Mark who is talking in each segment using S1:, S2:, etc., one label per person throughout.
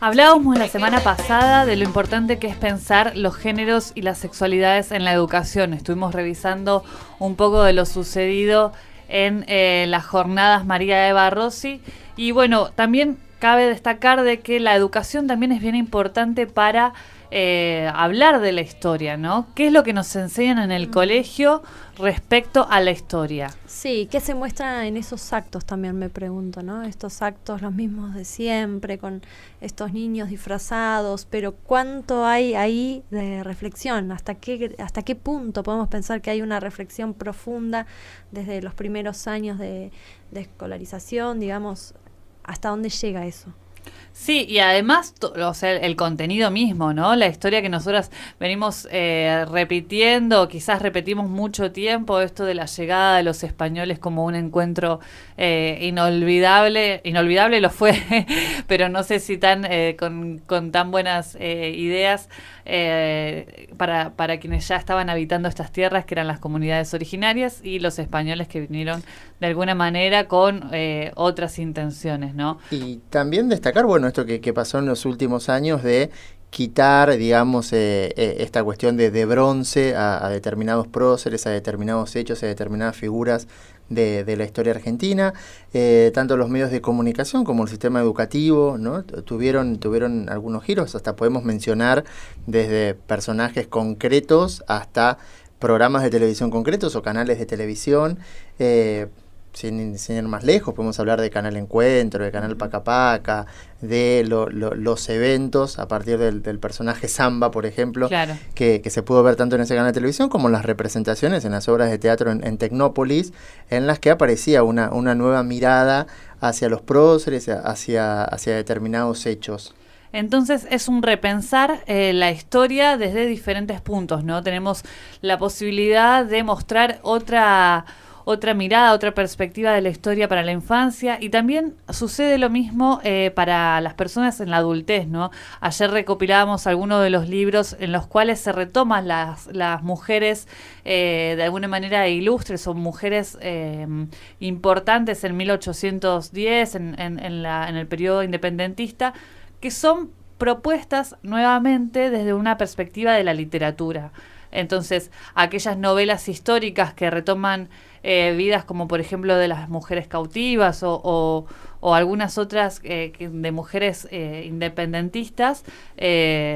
S1: Hablábamos la semana pasada de lo importante que es pensar los géneros y las sexualidades en la educación. Estuvimos revisando un poco de lo sucedido en las jornadas María Eva Rossi. Y bueno, también cabe destacar de que la educación también es bien importante para hablar de la historia, ¿no? ¿Qué es lo que nos enseñan en el colegio respecto a la historia?
S2: Sí, ¿qué se muestra en esos actos también me pregunto, ¿no? Estos actos los mismos de siempre, con estos niños disfrazados, pero ¿cuánto hay ahí de reflexión? ¿Hasta qué punto podemos pensar que hay una reflexión profunda desde los primeros años de escolarización, digamos, hasta dónde llega eso?
S1: Sí, y además, o sea, el contenido mismo, ¿no? La historia que nosotras venimos repitiendo, quizás repetimos mucho tiempo, esto de la llegada de los españoles como un encuentro inolvidable lo fue, pero no sé si con tan buenas ideas para quienes ya estaban habitando estas tierras, que eran las comunidades originarias, y los españoles que vinieron de alguna manera con otras intenciones, ¿no?
S3: Y también destacar, bueno, esto que pasó en los últimos años de quitar, digamos, esta cuestión de bronce a determinados próceres, a determinados hechos, a determinadas figuras de la historia argentina. Tanto los medios de comunicación como el sistema educativo, ¿no? tuvieron algunos giros, hasta podemos mencionar desde personajes concretos hasta programas de televisión concretos o canales de televisión. Sin ir más lejos, podemos hablar de Canal Encuentro, de Canal Paca Paca, de los eventos a partir del personaje Samba, por ejemplo,
S1: claro,
S3: que se pudo ver tanto en ese canal de televisión como en las representaciones, en las obras de teatro en Tecnópolis, en las que aparecía una nueva mirada hacia los próceres, hacia determinados hechos.
S1: Entonces es un repensar la historia desde diferentes puntos, ¿no? Tenemos la posibilidad de mostrar otra mirada, otra perspectiva de la historia para la infancia, y también sucede lo mismo para las personas en la adultez, ¿no? Ayer recopilábamos algunos de los libros en los cuales se retoman las mujeres de alguna manera ilustres o mujeres importantes en 1810, en el periodo independentista, que son propuestas nuevamente desde una perspectiva de la literatura. Entonces, aquellas novelas históricas que retoman vidas como por ejemplo de las mujeres cautivas o algunas otras de mujeres independentistas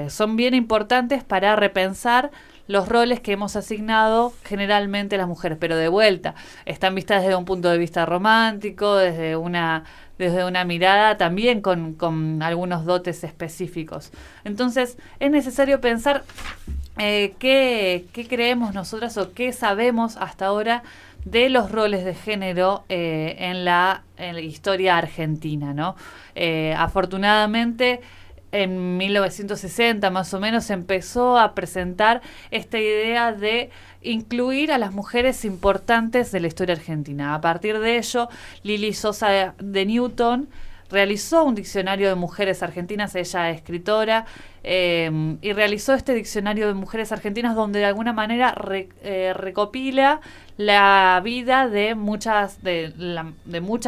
S1: son bien importantes para repensar los roles que hemos asignado generalmente a las mujeres, pero de vuelta, están vistas desde un punto de vista romántico, desde una mirada también con algunos dotes específicos. Entonces, es necesario pensar qué creemos nosotras o qué sabemos hasta ahora de los roles de género en la historia argentina, ¿no? Afortunadamente, en 1960 más o menos empezó a presentar esta idea de incluir a las mujeres importantes de la historia argentina. A partir de ello, Lili Sosa de Newton realizó un diccionario de mujeres argentinas, ella es escritora, y realizó este diccionario de mujeres argentinas donde de alguna manera recopila la vida de muchas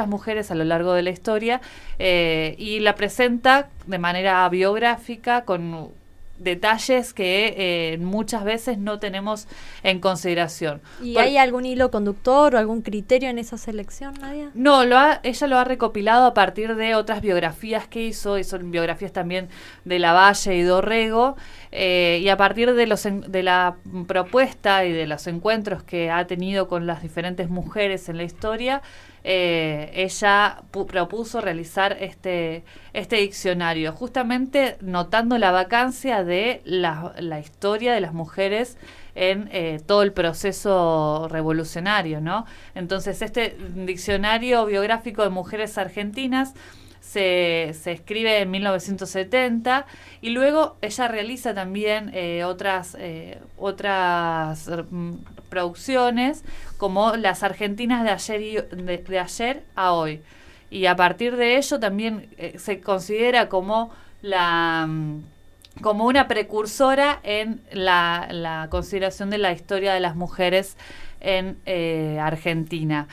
S1: mujeres a lo largo de la historia y la presenta de manera biográfica con detalles que muchas veces no tenemos en consideración.
S2: ¿Y hay algún hilo conductor o algún criterio en esa selección, Nadia?
S1: No, ella lo ha recopilado a partir de otras biografías que hizo son biografías también de Lavalle y Dorrego, y a partir de la propuesta y de los encuentros que ha tenido con las diferentes mujeres en la historia, ella propuso realizar este diccionario, justamente notando la vacancia de la historia de las mujeres en todo el proceso revolucionario, ¿no? Entonces, este diccionario biográfico de mujeres argentinas se escribe en 1970 y luego ella realiza también otras producciones como Las Argentinas de ayer a hoy, y a partir de ello también se considera como una precursora en la consideración de la historia de las mujeres en Argentina.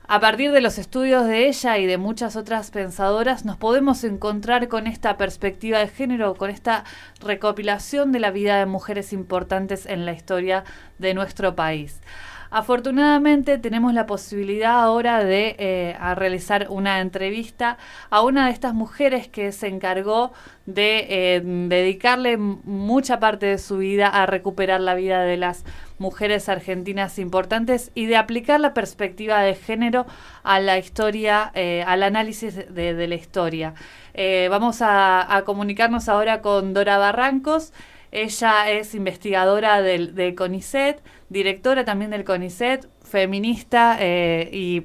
S1: A partir de los estudios de ella y de muchas otras pensadoras, nos podemos encontrar con esta perspectiva de género, con esta recopilación de la vida de mujeres importantes en la historia de nuestro país. Afortunadamente tenemos la posibilidad ahora de realizar una entrevista a una de estas mujeres que se encargó de dedicarle mucha parte de su vida a recuperar la vida de las mujeres argentinas importantes y de aplicar la perspectiva de género a la historia, al análisis de la historia. Vamos a comunicarnos ahora con Dora Barrancos. Ella es investigadora del CONICET, directora también del CONICET, feminista y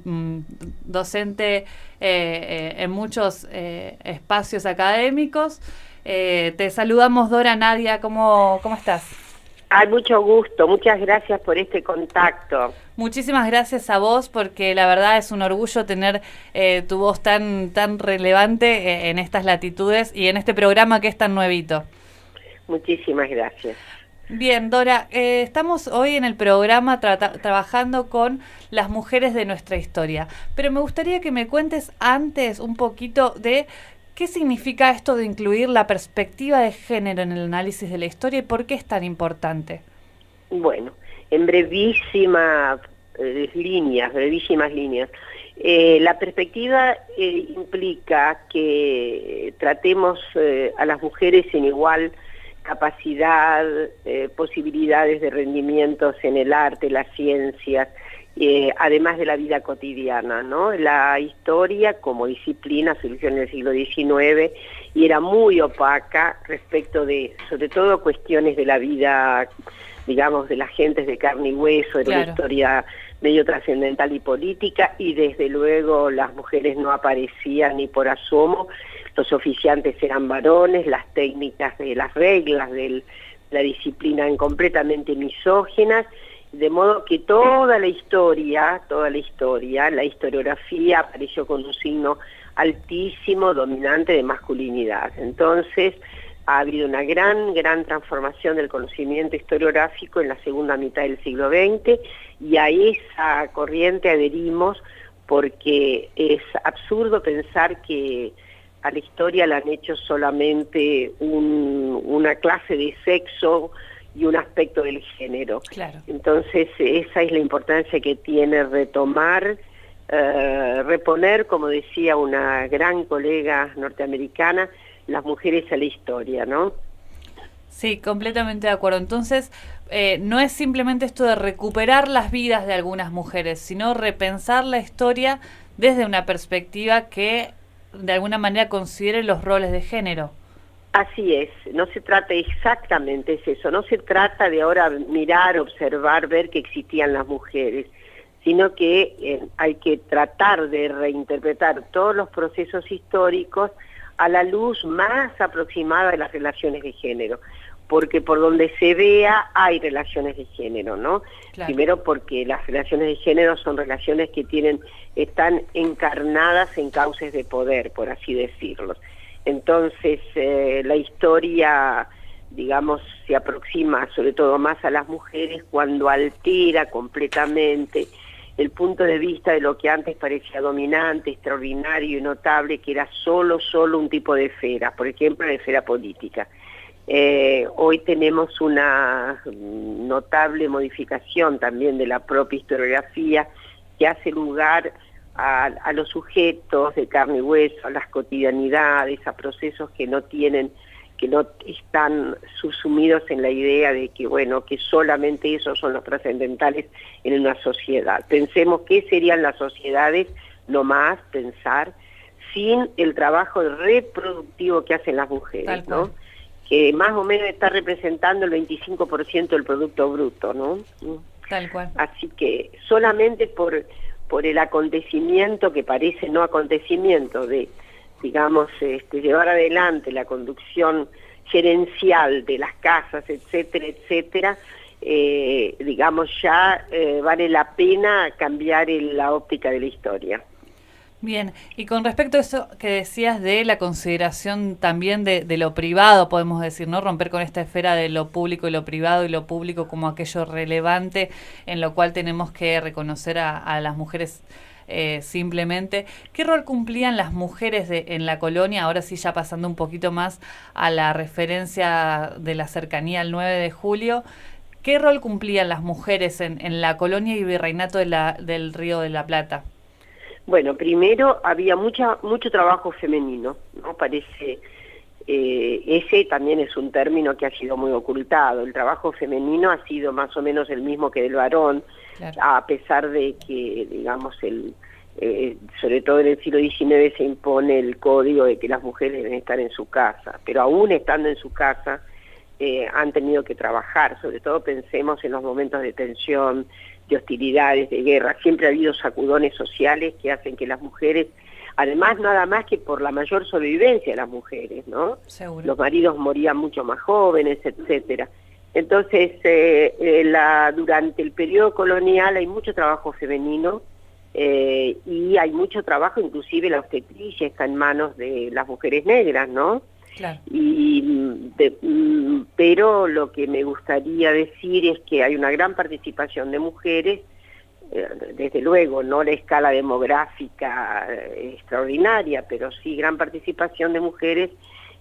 S1: docente en muchos espacios académicos. Te saludamos, Dora. Nadia, ¿cómo estás?
S4: Hay mucho gusto, muchas gracias por este contacto.
S1: Muchísimas gracias a vos, porque la verdad es un orgullo tener tu voz tan relevante en estas latitudes y en este programa que es tan nuevito.
S4: Muchísimas gracias.
S1: Bien, Dora, estamos hoy en el programa trabajando con las mujeres de nuestra historia, pero me gustaría que me cuentes antes un poquito de qué significa esto de incluir la perspectiva de género en el análisis de la historia y por qué es tan importante.
S4: Bueno, en brevísimas líneas. La perspectiva implica que tratemos a las mujeres en igual capacidad, posibilidades de rendimientos en el arte, las ciencias, además de la vida cotidiana, ¿no? La historia como disciplina surgió en el siglo XIX y era muy opaca respecto de, sobre todo, cuestiones de la vida, digamos, de las gentes de carne y hueso, era una historia medio trascendental y política, y desde luego las mujeres no aparecían ni por asomo. Los oficiantes eran varones, las técnicas de las reglas de la disciplina eran completamente misóginas, de modo que toda la historia, la historiografía apareció con un signo altísimo, dominante de masculinidad. Entonces, ha habido una gran transformación del conocimiento historiográfico en la segunda mitad del siglo XX, y a esa corriente adherimos porque es absurdo pensar que a la historia la han hecho solamente una clase de sexo y un aspecto del género.
S1: Claro.
S4: Entonces esa es la importancia que tiene retomar, reponer, como decía una gran colega norteamericana, las mujeres a la historia, ¿no?
S1: Sí, completamente de acuerdo. Entonces, no es simplemente esto de recuperar las vidas de algunas mujeres, sino repensar la historia desde una perspectiva que de alguna manera considere los roles de género.
S4: Así es, no se trata exactamente, es eso, no se trata de ahora mirar, observar, ver que existían las mujeres, sino que hay que tratar de reinterpretar todos los procesos históricos a la luz más aproximada de las relaciones de género, porque por donde se vea hay relaciones de género, ¿no? Claro. Primero porque las relaciones de género son relaciones que están encarnadas en cauces de poder, por así decirlo. Entonces la historia, digamos, se aproxima sobre todo más a las mujeres cuando altera completamente el punto de vista de lo que antes parecía dominante, extraordinario y notable, que era solo un tipo de esfera, por ejemplo la esfera política. Hoy tenemos una notable modificación también de la propia historiografía que hace lugar a los sujetos de carne y hueso, a las cotidianidades, a procesos que no están subsumidos en la idea de que, bueno, que solamente esos son los trascendentales en una sociedad. Pensemos qué serían las sociedades, no más pensar, sin el trabajo reproductivo que hacen las mujeres, ¿no? Que más o menos está representando el 25% del Producto Bruto, ¿no?
S1: Tal cual.
S4: Así que solamente por el acontecimiento, que parece no acontecimiento, de, digamos, llevar adelante la conducción gerencial de las casas, etcétera, digamos, ya vale la pena cambiar la óptica de la historia.
S1: Bien, y con respecto a eso que decías de la consideración también de lo privado, podemos decir, ¿no? Romper con esta esfera de lo público y lo privado, y lo público como aquello relevante en lo cual tenemos que reconocer a las mujeres simplemente. ¿Qué rol cumplían las mujeres en la colonia? Ahora sí, ya pasando un poquito más a la referencia de la cercanía al 9 de julio. ¿Qué rol cumplían las mujeres en la colonia y virreinato del Río de la Plata?
S4: Bueno, primero había mucho trabajo femenino, ¿no? Parece, ese también es un término que ha sido muy ocultado. El trabajo femenino ha sido más o menos el mismo que del varón, claro, a pesar de que, digamos, sobre todo en el siglo XIX se impone el código de que las mujeres deben estar en su casa, pero aún estando en su casa han tenido que trabajar. Sobre todo pensemos en los momentos de tensión, de hostilidades, de guerra. Siempre ha habido sacudones sociales que hacen que las mujeres, además nada más que por la mayor sobrevivencia de las mujeres, ¿no?
S1: Seguro.
S4: Los maridos morían mucho más jóvenes, etcétera. Entonces, durante el periodo colonial hay mucho trabajo femenino y hay mucho trabajo, inclusive la obstetricia está en manos de las mujeres negras, ¿no?
S1: Claro.
S4: Pero lo que me gustaría decir es que hay una gran participación de mujeres, desde luego no la escala demográfica extraordinaria, pero sí gran participación de mujeres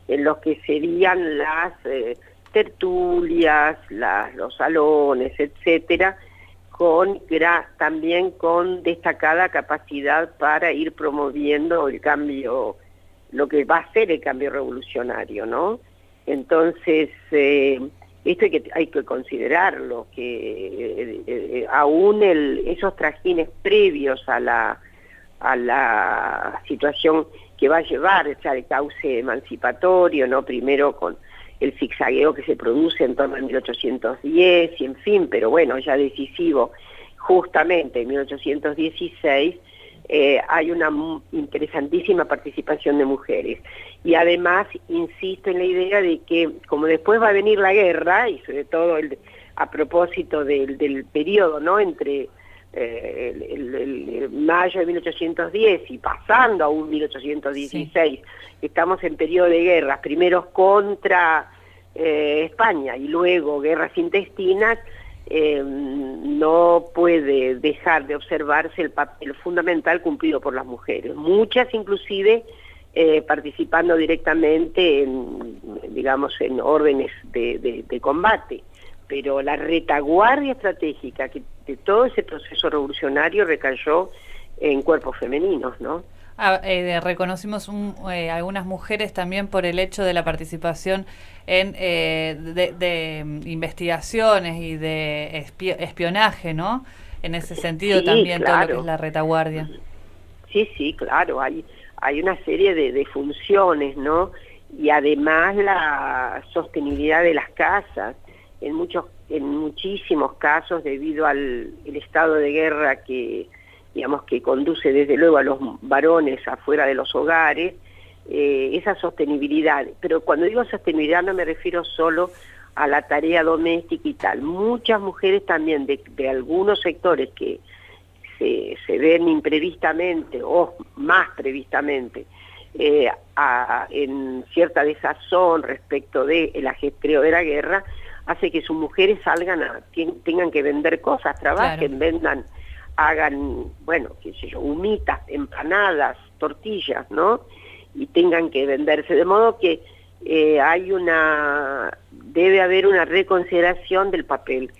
S4: en lo que serían las tertulias, los salones, etcétera, también con destacada capacidad para ir promoviendo el cambio, lo que va a ser el cambio revolucionario, ¿no? Entonces, esto hay que considerarlo, que aún esos trajines previos a la situación que va a llevar, o sea, el cauce emancipatorio, ¿no? Primero con el zigzagueo que se produce en torno a 1810, y en fin, pero bueno, ya decisivo, justamente en 1816, hay una interesantísima participación de mujeres. Y además, insisto en la idea de que, como después va a venir la guerra, y sobre todo a propósito del periodo, ¿no?, entre el mayo de 1810 y pasando a un 1816, sí, estamos en periodo de guerras, primero contra España y luego guerras intestinas. No puede dejar de observarse el papel fundamental cumplido por las mujeres, muchas inclusive participando directamente en órdenes de combate, pero la retaguardia estratégica de todo ese proceso revolucionario recayó en cuerpos femeninos, ¿no?
S1: Reconocimos algunas mujeres también por el hecho de la participación en de investigaciones y de espionaje, ¿no? En ese sentido, sí, también, claro, todo lo que es la retaguardia.
S4: Sí, claro, hay una serie de funciones, ¿no? Y además la sostenibilidad de las casas, en muchísimos casos, debido al estado de guerra que conduce desde luego a los varones afuera de los hogares, esa sostenibilidad. Pero cuando digo sostenibilidad no me refiero solo a la tarea doméstica y tal. Muchas mujeres también de algunos sectores que se ven imprevistamente o más previstamente en cierta desazón respecto del ajetreo de la guerra, hace que sus mujeres tengan que vender cosas, trabajen, claro, vendan, hagan, bueno, qué sé yo, humitas, empanadas, tortillas, ¿no? Y tengan que venderse, de modo que debe haber una reconsideración del papel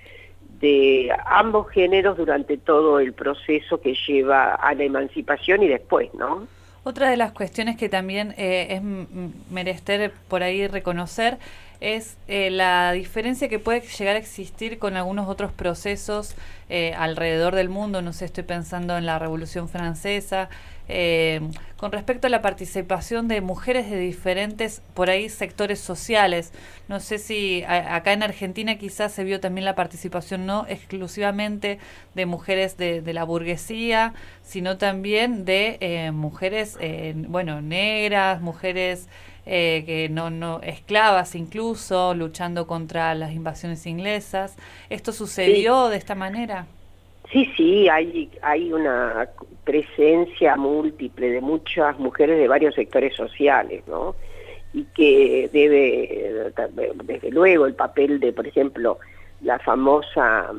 S4: de ambos géneros durante todo el proceso que lleva a la emancipación y después, ¿no?
S1: Otra de las cuestiones que también es menester por ahí reconocer es la diferencia que puede llegar a existir con algunos otros procesos alrededor del mundo. No sé, estoy pensando en la Revolución Francesa, con respecto a la participación de mujeres de diferentes, por ahí, sectores sociales. No sé si acá en Argentina quizás se vio también la participación no exclusivamente de mujeres de la burguesía, sino también de mujeres, negras, mujeres que no esclavas incluso, luchando contra las invasiones inglesas. ¿Esto sucedió de esta manera?
S4: Sí, hay una presencia múltiple de muchas mujeres de varios sectores sociales, ¿no? Y que desde luego, el papel de, por ejemplo, la famosa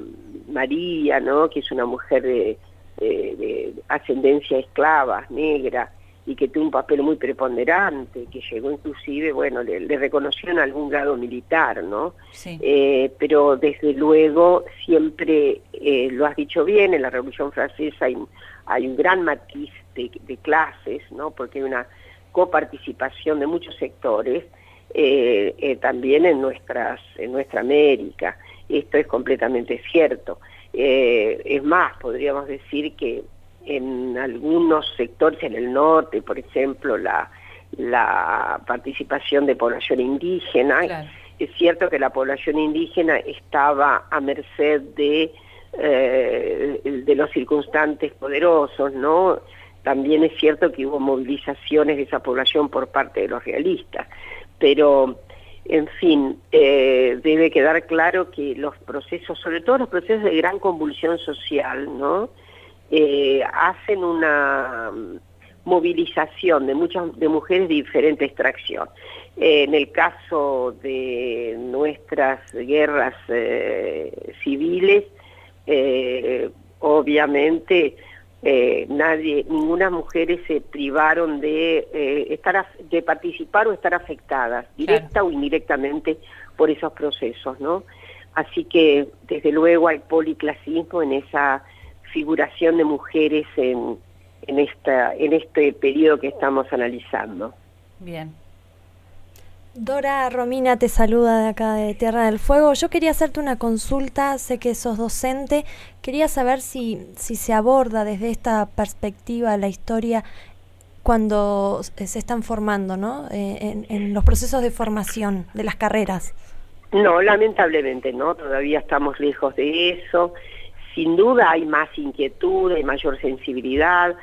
S4: María, ¿no?, que es una mujer de de ascendencia esclava, negra, y que tuvo un papel muy preponderante, que llegó inclusive, bueno, le reconoció en algún grado militar, ¿no?
S1: Sí.
S4: Pero desde luego siempre, lo has dicho bien, en la Revolución Francesa hay un gran matiz de clases, ¿no? Porque hay una coparticipación de muchos sectores, también en nuestra América. Esto es completamente cierto. Es más, podríamos decir que en algunos sectores, en el norte, por ejemplo, la participación de población indígena,
S1: Claro.
S4: Es cierto que la población indígena estaba a merced de los circunstantes poderosos, ¿no? También es cierto que hubo movilizaciones de esa población por parte de los realistas, pero en fin, debe quedar claro que los procesos, sobre todo los procesos de gran convulsión social, ¿no? Hacen una movilización de mujeres de diferente extracción. En el caso de nuestras guerras civiles, obviamente ninguna mujeres se privaron de participar o estar afectadas, directa o indirectamente, por esos procesos, ¿no? Así que desde luego hay policlasismo en esa figuración de mujeres en este periodo que estamos analizando.
S1: Bien.
S2: Dora Romina te saluda de acá de Tierra del Fuego. Yo quería hacerte una consulta, sé que sos docente, quería saber si se aborda desde esta perspectiva la historia cuando se están formando, ¿no? En los procesos de formación de las carreras.
S4: No, lamentablemente no, todavía estamos lejos de eso. Sin duda hay más inquietud, hay mayor sensibilidad.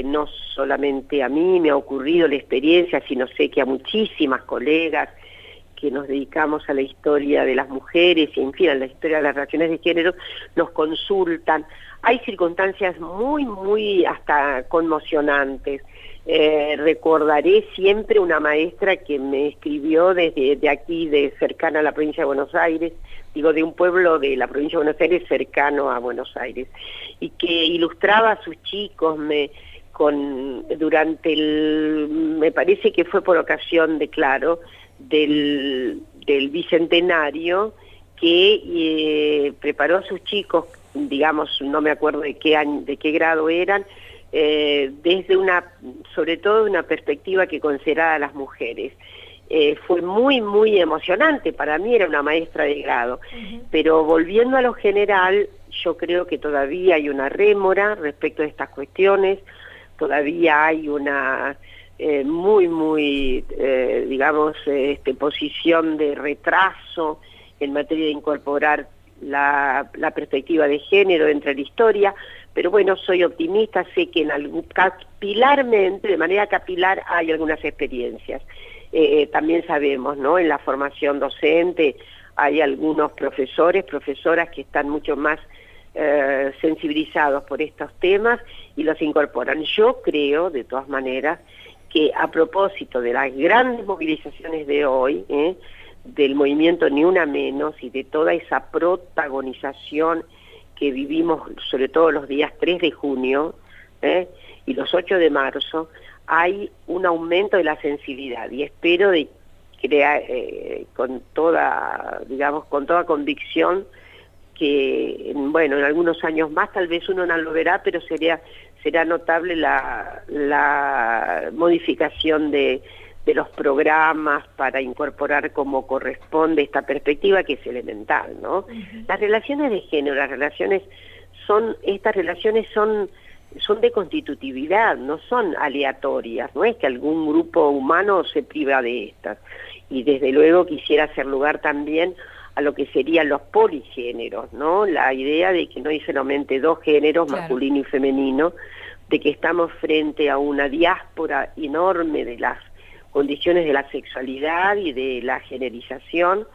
S4: No solamente a mí me ha ocurrido la experiencia, sino sé que a muchísimas colegas que nos dedicamos a la historia de las mujeres y en fin, a la historia de las relaciones de género, nos consultan. Hay circunstancias muy, muy hasta conmocionantes. Recordaré siempre una maestra que me escribió desde aquí, cercana a la provincia de Buenos Aires, digo, de un pueblo de la provincia de Buenos Aires cercano a Buenos Aires, y que ilustraba a sus chicos durante me parece que fue por ocasión del bicentenario, que preparó a sus chicos, digamos, no me acuerdo de qué grado eran, sobre todo de una perspectiva que consideraba a las mujeres. Fue muy, muy emocionante, para mí era una maestra de grado, pero volviendo a lo general, yo creo que todavía hay una rémora respecto de estas cuestiones, todavía hay una posición de retraso en materia de incorporar la perspectiva de género dentro de la historia, pero bueno, soy optimista, sé que de manera capilar hay algunas experiencias. También sabemos, ¿no? En la formación docente hay algunos profesoras que están mucho más sensibilizados por estos temas y los incorporan. Yo creo, de todas maneras, que a propósito de las grandes movilizaciones de hoy, del movimiento Ni Una Menos y de toda esa protagonización que vivimos, sobre todo los días 3 de junio y los 8 de marzo, hay un aumento de la sensibilidad y espero de crear con toda convicción que, bueno, en algunos años más tal vez uno no lo verá, pero será notable la modificación de los programas para incorporar como corresponde esta perspectiva que es elemental, ¿no? Las relaciones de género, estas relaciones son de constitutividad, no son aleatorias, no es que algún grupo humano se priva de estas. Y desde luego quisiera hacer lugar también a lo que serían los poligéneros, ¿no? La idea de que no hay solamente dos géneros, claro, masculino y femenino, de que estamos frente a una diáspora enorme de las condiciones de la sexualidad y de la generización,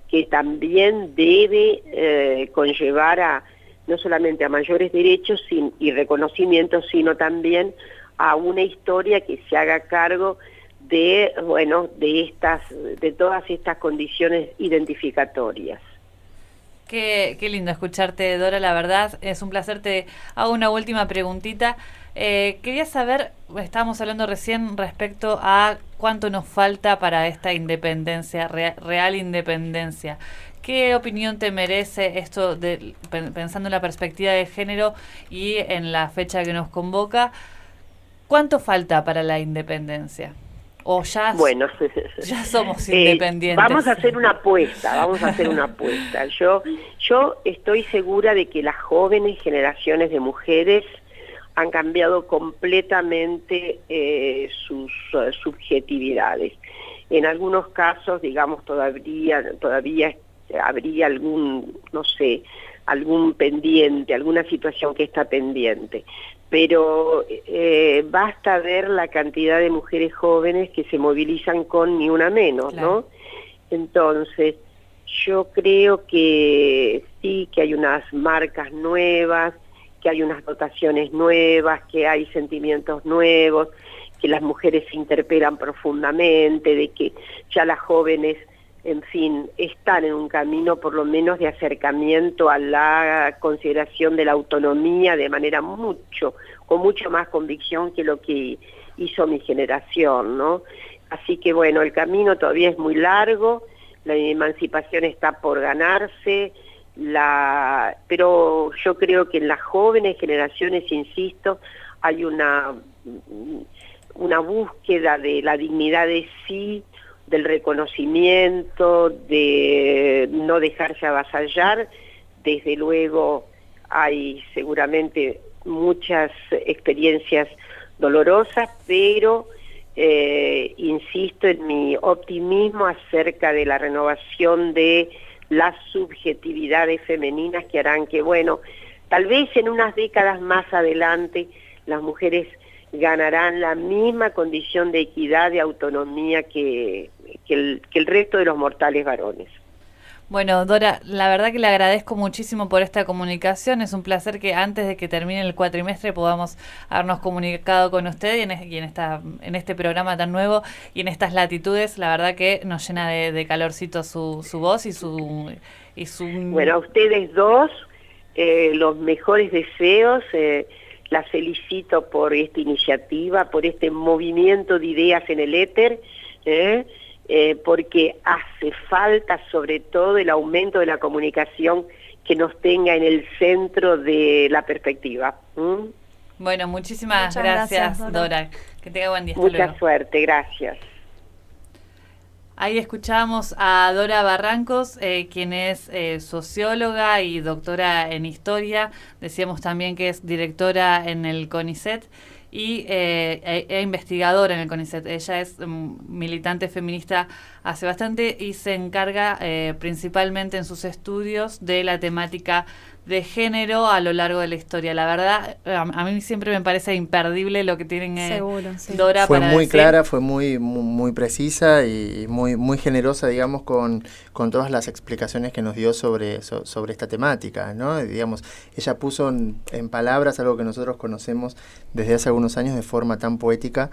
S4: que también debe conllevar no solamente a mayores derechos y reconocimientos, sino también a una historia que se haga cargo de todas estas condiciones identificatorias.
S1: Qué lindo escucharte, Dora, la verdad, es un placer. Te hago una última preguntita. Quería saber, estábamos hablando recién respecto a cuánto nos falta para esta independencia, real independencia. ¿Qué opinión te merece esto, pensando en la perspectiva de género y en la fecha que nos convoca? ¿Cuánto falta para la independencia? ¿O ya,
S4: bueno,
S1: ya somos independientes?
S4: Vamos a hacer una apuesta. Yo estoy segura de que las jóvenes generaciones de mujeres han cambiado completamente sus subjetividades. En algunos casos, digamos, todavía habría algún, no sé, algún pendiente, alguna situación que está pendiente. Pero basta ver la cantidad de mujeres jóvenes que se movilizan con Ni Una Menos, claro, ¿no? Entonces, yo creo que sí, que hay unas marcas nuevas, que hay unas dotaciones nuevas, que hay sentimientos nuevos, que las mujeres se interpelan profundamente, de que ya las jóvenes, en fin, están en un camino por lo menos de acercamiento a la consideración de la autonomía de manera con mucho más convicción que lo que hizo mi generación, ¿no? Así que bueno, el camino todavía es muy largo, la emancipación está por ganarse, pero yo creo que en las jóvenes generaciones, insisto, hay una búsqueda de la dignidad de sí, del reconocimiento, de no dejarse avasallar. Desde luego hay seguramente muchas experiencias dolorosas, pero insisto en mi optimismo acerca de la renovación de las subjetividades femeninas que harán que, bueno, tal vez en unas décadas más adelante las mujeres ganarán la misma condición de equidad, de autonomía que el resto de los mortales varones.
S1: Bueno, Dora, la verdad que le agradezco muchísimo por esta comunicación. Es un placer que antes de que termine el cuatrimestre podamos habernos comunicado con usted y en este programa tan nuevo y en estas latitudes. La verdad que nos llena de calorcito su voz y su...
S4: Bueno, a ustedes dos, los mejores deseos. Las felicito por esta iniciativa, por este movimiento de ideas en el éter, porque hace falta sobre todo el aumento de la comunicación que nos tenga en el centro de la perspectiva.
S1: Bueno, muchas gracias, Dora. Que tenga buen día.
S4: Mucha suerte, gracias.
S1: Ahí escuchábamos a Dora Barrancos, quien es socióloga y doctora en historia. Decíamos también que es directora en el CONICET y investigadora en el CONICET. Ella es militante feminista hace bastante y se encarga principalmente en sus estudios de la temática de género a lo largo de la historia. La verdad, a mí siempre me parece imperdible lo que tienen Dora
S3: fue
S1: para
S3: muy
S1: decir.
S3: Clara, fue muy precisa y muy generosa, digamos, con todas las explicaciones que nos dio sobre esta temática, ¿no? Digamos, ella puso en palabras algo que nosotros conocemos desde hace algunos años de forma tan poética.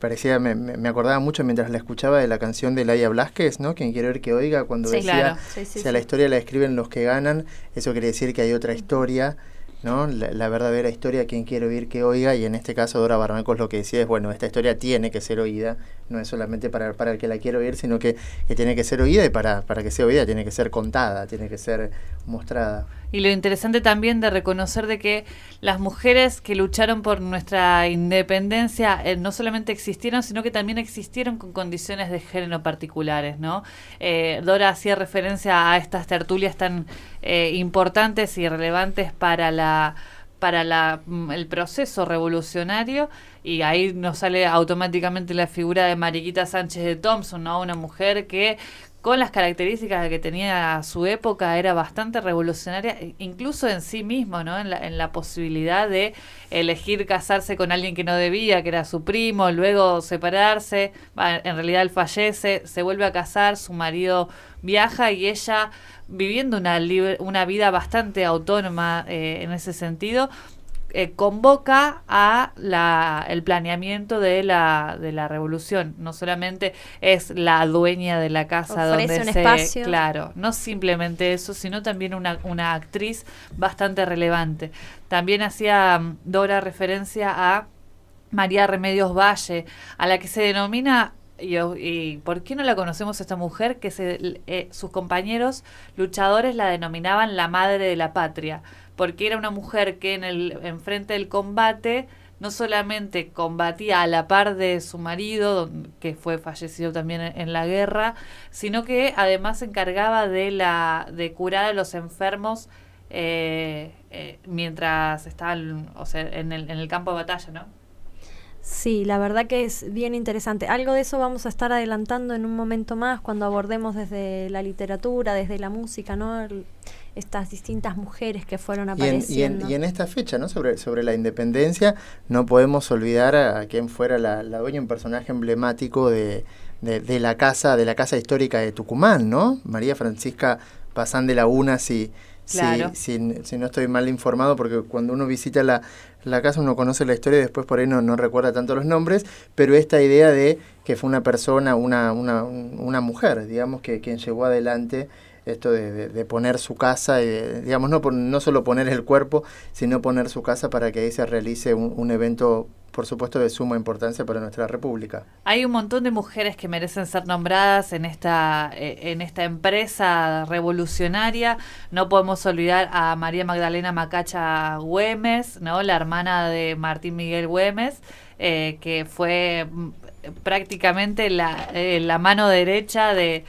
S3: Parecía, me acordaba mucho mientras la escuchaba de la canción de Laia Blasquez, ¿no? Quien quiere oír que oiga, cuando decía,
S1: claro.
S3: Si a la historia la escriben los que ganan, eso quiere decir que hay otra historia, ¿no? La verdadera historia, quien quiere oír que oiga, y en este caso Dora Barrancos lo que decía es, bueno, esta historia tiene que ser oída, no es solamente para el que la quiere oír, sino que tiene que ser oída, y para que sea oída tiene que ser contada, tiene que ser mostrada.
S1: Y lo interesante también de reconocer de que las mujeres que lucharon por nuestra independencia no solamente existieron, sino que también existieron con condiciones de género particulares, ¿no? Dora hacía referencia a estas tertulias tan importantes y relevantes para el proceso revolucionario, y ahí nos sale automáticamente la figura de Mariquita Sánchez de Thompson, ¿no? Una mujer que con las características que tenía a su época era bastante revolucionaria, incluso en sí mismo, ¿no? En la posibilidad de elegir casarse con alguien que no debía, que era su primo, luego separarse, en realidad él fallece, se vuelve a casar, su marido viaja y ella, viviendo una vida bastante autónoma en ese sentido, convoca a el planeamiento de la revolución. No solamente es la dueña de la casa
S2: ofrece
S1: donde
S2: un espacio.
S1: Claro, no simplemente eso, sino también una actriz bastante relevante. También hacía Dora referencia a María Remedios Valle, a la que se denomina, y ¿por qué no la conocemos esta mujer? Que sus compañeros luchadores la denominaban la madre de la patria, porque era una mujer que en frente del combate no solamente combatía a la par de su marido, que fue fallecido también en la guerra, sino que además se encargaba de curar a los enfermos mientras estaban, o sea, en el campo de batalla, ¿no?
S2: Sí, la verdad que es bien interesante. Algo de eso vamos a estar adelantando en un momento más cuando abordemos desde la literatura, desde la música, ¿no? Estas distintas mujeres que fueron apareciendo.
S3: Y en esta fecha, ¿no? Sobre la independencia, no podemos olvidar a quien fuera la dueña, un personaje emblemático de la casa histórica de Tucumán, ¿no? María Francisca Pazán de Laguna,
S1: Claro.
S3: Si no estoy mal informado, porque cuando uno visita la casa uno conoce la historia y después por ahí no recuerda tanto los nombres, pero esta idea de que fue una persona, una mujer, digamos, que quien llevó adelante esto de poner su casa, digamos, no solo poner el cuerpo, sino poner su casa para que ahí se realice un evento, por supuesto, de suma importancia para nuestra República.
S1: Hay un montón de mujeres que merecen ser nombradas en esta empresa revolucionaria. No podemos olvidar a María Magdalena Macacha Güemes, ¿no? La hermana de Martín Miguel Güemes, que fue prácticamente la mano derecha de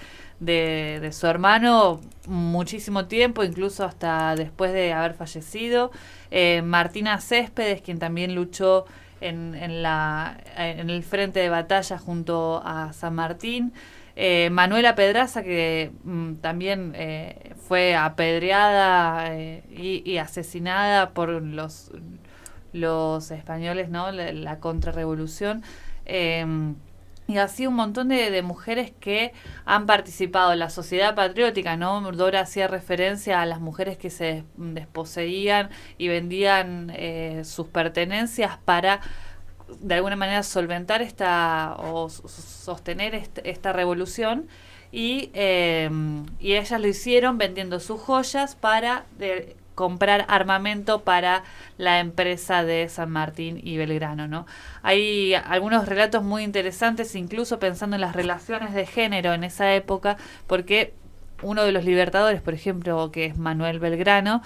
S1: su hermano muchísimo tiempo, incluso hasta después de haber fallecido. Martina Céspedes, quien también luchó en el frente de batalla junto a San Martín. Manuela Pedraza, que también fue apedreada y asesinada por los españoles, ¿no? La contrarrevolución. Y así un montón de mujeres que han participado en la sociedad patriótica, ¿no? Dora hacía referencia a las mujeres que se desposeían y vendían sus pertenencias para, de alguna manera, solventar sostener esta revolución. Y ellas lo hicieron vendiendo sus joyas para comprar armamento para la empresa de San Martín y Belgrano, ¿no? Hay algunos relatos muy interesantes, incluso pensando en las relaciones de género en esa época, porque uno de los libertadores, por ejemplo, que es Manuel Belgrano,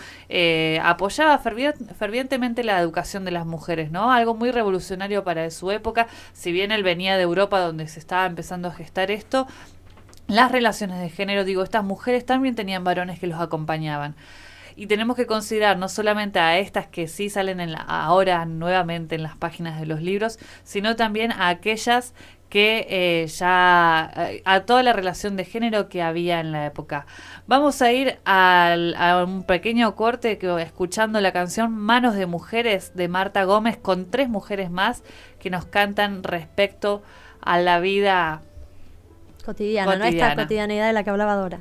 S1: apoyaba fervientemente la educación de las mujeres, ¿no? Algo muy revolucionario para su época. Si bien él venía de Europa, donde se estaba empezando a gestar esto, las relaciones de género, estas mujeres también tenían varones que los acompañaban. Y tenemos que considerar no solamente a estas que sí salen ahora nuevamente en las páginas de los libros, sino también a aquellas que a toda la relación de género que había en la época. Vamos a ir a un pequeño corte escuchando la canción Manos de Mujeres de Marta Gómez, con 3 mujeres más que nos cantan respecto a la vida
S2: cotidiana, ¿no? Esta cotidianidad de la que hablaba Dora.